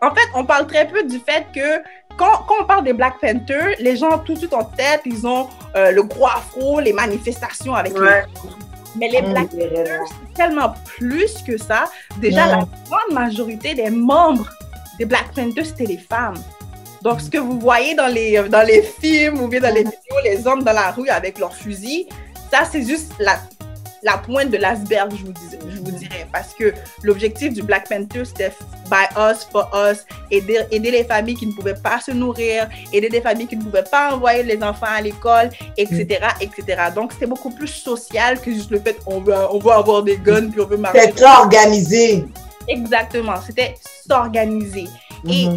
En fait, on parle très peu du fait que quand on parle des Black Panthers, les gens tout de suite en tête, ils ont le gros afro, les manifestations avec les... Mais les Black Panthers, c'est tellement plus que ça. Déjà, la grande majorité des membres des Black Panthers, c'était les femmes. Donc, ce que vous voyez dans les films ou bien dans les vidéos, les hommes dans la rue avec leurs fusils, ça, c'est juste la pointe de l'iceberg, je vous dirais. Parce que l'objectif du Black Panther, c'était by us, for us, aider les familles qui ne pouvaient pas se nourrir, aider des familles qui ne pouvaient pas envoyer les enfants à l'école, etc., etc. Donc, c'était beaucoup plus social que juste le fait qu'on veut avoir des guns puis on veut marcher. C'était organisé. Exactement, c'était s'organiser. Et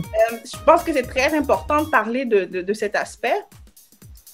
je pense que c'est très important de parler de cet aspect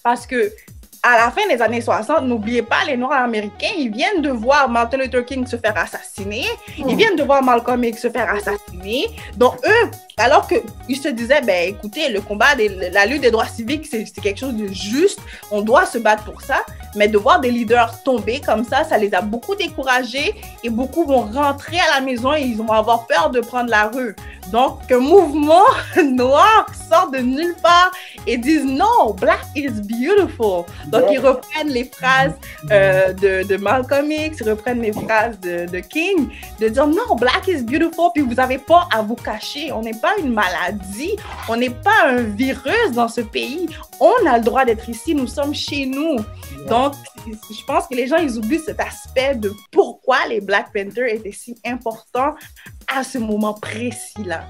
parce que à la fin des années 60, n'oubliez pas, les Noirs américains, ils viennent de voir Martin Luther King se faire assassiner, ils viennent de voir Malcolm X se faire assassiner. Donc eux, alors qu'ils se disaient, ben écoutez, le combat, la lutte des droits civiques, c'est quelque chose de juste, on doit se battre pour ça, mais de voir des leaders tomber comme ça les a beaucoup découragés et beaucoup vont rentrer à la maison et ils vont avoir peur de prendre la rue. Donc, un mouvement noir sort de nulle part et disent non, Black is beautiful. Donc, ils reprennent les phrases de Malcolm X, ils reprennent les phrases de King, de dire non, Black is beautiful, puis vous n'avez pas à vous cacher. On n'est pas une maladie, on n'est pas un virus dans ce pays. On a le droit d'être ici, nous sommes chez nous. Donc, je pense que les gens, ils oublient cet aspect de pourquoi les Black Panthers étaient si importants à ce moment précis-là.